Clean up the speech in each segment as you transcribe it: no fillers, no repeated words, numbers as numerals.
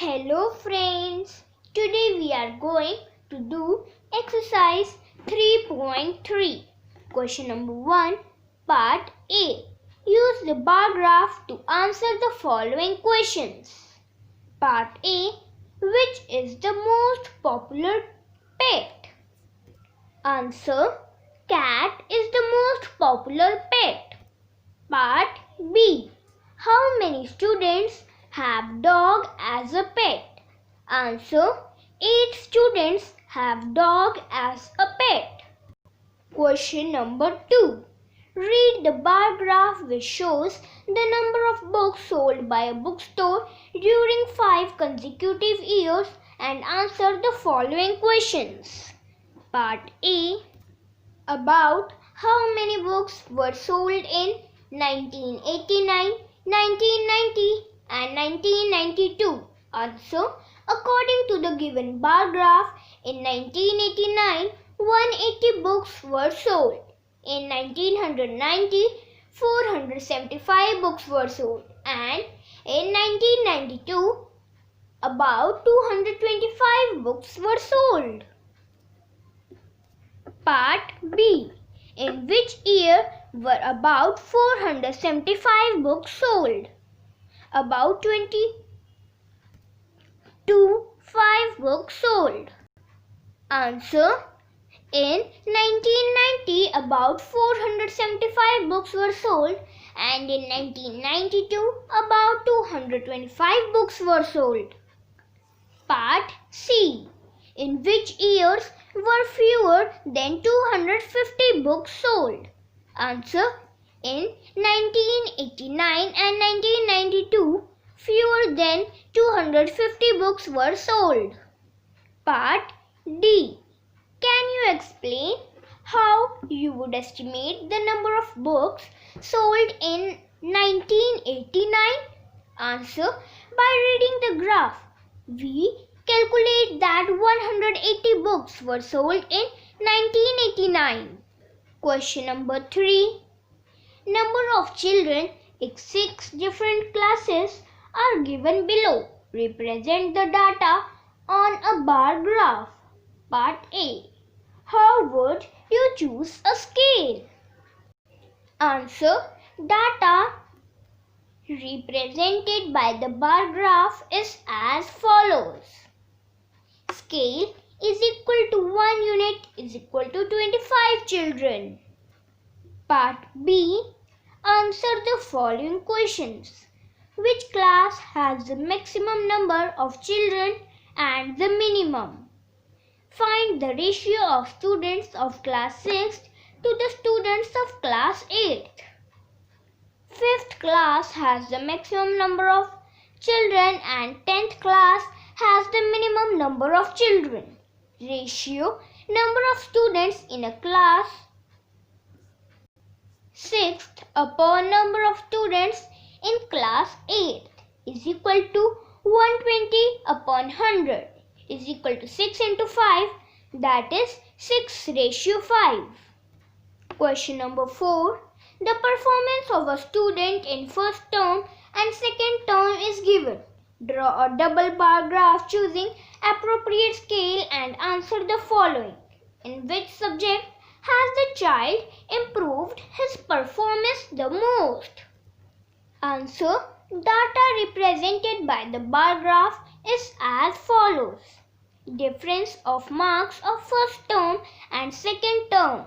Hello friends, today we are going to do exercise 3.3. Question number 1, part A. Use the bar graph to answer the following questions. Part A. Which is the most popular pet? Answer. Cat is the most popular pet. Part B. How many students have dog as a pet? Answer. 8 students have dog as a pet. Question number 2. Read the bar graph which shows the number of books sold by a bookstore during 5 consecutive years and answer the following questions. Part A. About how many books were sold in 1989, 1990 and 1992. Answer. According to the given bar graph, in 1989, 180 books were sold. In 1990, 475 books were sold. And in 1992, about 225 books were sold. Part B. In which year were about 475 books sold? About 5 books sold. Answer. In 1990, about 475 books were sold, and in 1992, about 225 books were sold. Part C. In which years were fewer than 250 books sold? Answer. In 1989 and 1992, fewer than 250 books were sold. Part D. Can you explain how you would estimate the number of books sold in 1989? Answer. By reading the graph. We calculate that 180 books were sold in 1989. Question number 3. Number of children in 6 different classes are given below. Represent the data on a bar graph. Part A. How would you choose a scale? Answer. Data represented by the bar graph is as follows. Scale is equal to 1 unit is equal to 25 children. Part B. Answer the following questions. Which class has the maximum number of children and the minimum? Find the ratio of students of class 6 to the students of class 8. 5th class has the maximum number of children and 10th class has the minimum number of children. Ratio number of students in a class 6th upon number of students in class 8 is equal to 120 upon 100 is equal to 6 into 5, that is 6:5. Question number 4. The performance of a student in first term and second term is given. Draw a double bar graph choosing appropriate scale and answer the following. In which subject has the child improved his performance the most? Answer. Data represented by the bar graph is as follows. Difference of marks of first term and second term.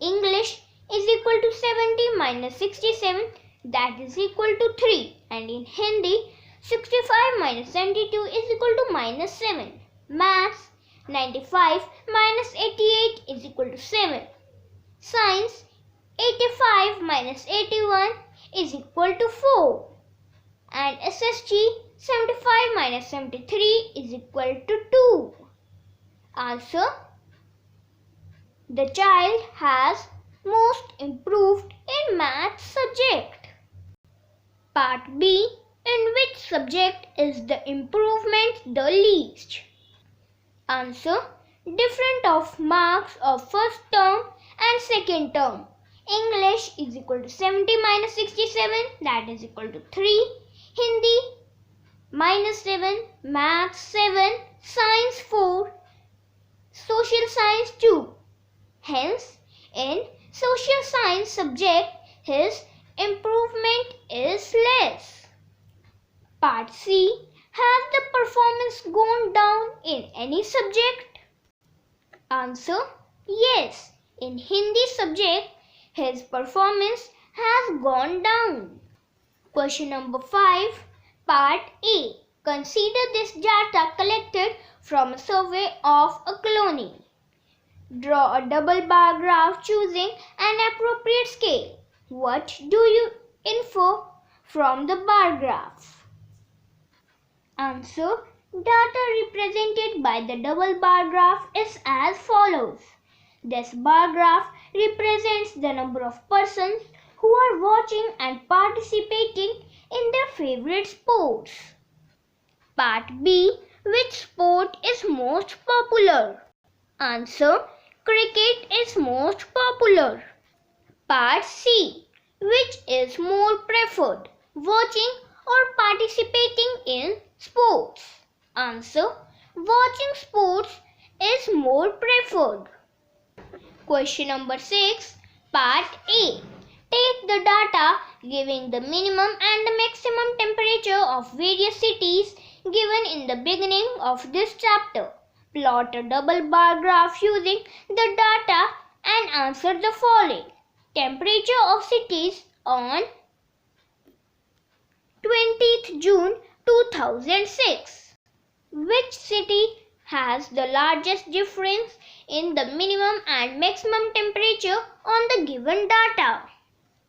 English is equal to 70 minus 67, that is equal to 3. And in Hindi, 65 minus 72 is equal to minus 7. Maths, 95 minus 88 is equal to 7. Science, 85 minus 81 is equal to 4. And SST, 75 minus 73 is equal to 2. Answer. The child has most improved in math subject. Part B. In which subject is the improvement the least? Answer. Difference of marks of first term and second term. English is equal to 70 minus 67, that is equal to 3. Hindi -7, Maths 7, Science 4, Social Science 2. Hence, in Social Science subject, his improvement is less. Part C. Has the performance gone down in any subject? Answer: yes. In Hindi subject, his performance has gone down. Question number 5. Part A. Consider this data collected from a survey of a colony. Draw a double bar graph choosing an appropriate scale. What do you infer from the bar graph? Answer: data represented by the double bar graph is as follows. This bar graph represents the number of persons who are watching and participating in their favorite sports. Part B. Which sport is most popular? Answer: cricket is most popular. Part C. Which is more preferred, watching or participating in sports? Answer: watching sports is more preferred. Question number 6. Part A. Take the data giving the minimum and the maximum temperature of various cities given in the beginning of this chapter. Plot a double bar graph using the data and answer the following. Temperature of cities on 20th June 2006. Which city has the largest difference in the minimum and maximum temperature on the given data?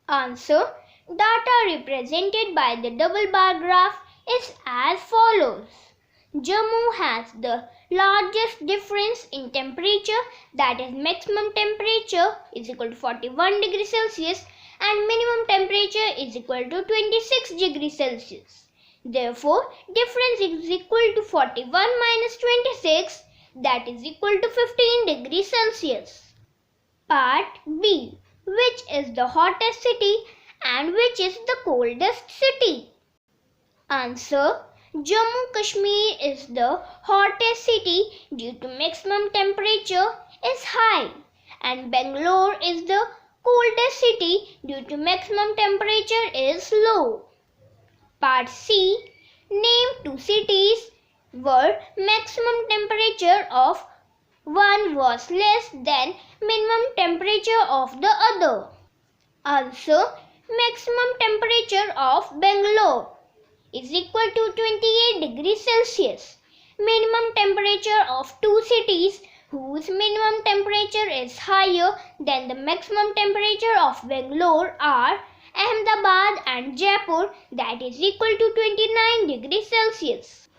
Answer: data represented by the double bar graph is as follows. Jammu has the largest difference in temperature, that is maximum temperature is equal to 41 degrees Celsius and minimum temperature is equal to 26 degrees Celsius. Therefore, difference is equal to 41 minus 26, that is equal to 15 degrees Celsius. Part B. Which is the hottest city and which is the coldest city? Answer: Jammu Kashmir is the hottest city due to maximum temperature is high, and Bangalore is the coldest city due to maximum temperature is low. Part C. Name two cities where maximum temperature of one was less than minimum temperature of the other. Answer: maximum temperature of Bangalore is equal to 28 degrees Celsius. Minimum temperature of two cities whose minimum temperature is higher than the maximum temperature of Bangalore are Ahmedabad and Jaipur, that is equal to 29 degrees Celsius.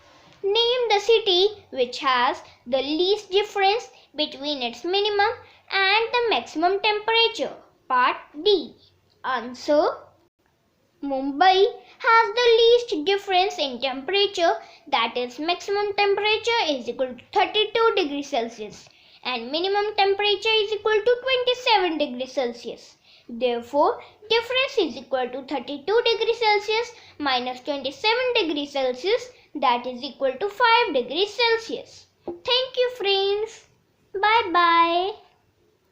Name the city which has the least difference between its minimum and the maximum temperature. Part D. Answer: Mumbai has the least difference in temperature, that is maximum temperature is equal to 32 degrees Celsius and minimum temperature is equal to 27 degrees Celsius. Therefore, difference is equal to 32 degrees Celsius minus 27 degrees Celsius, that is equal to 5 degrees Celsius. Thank you friends. Bye bye.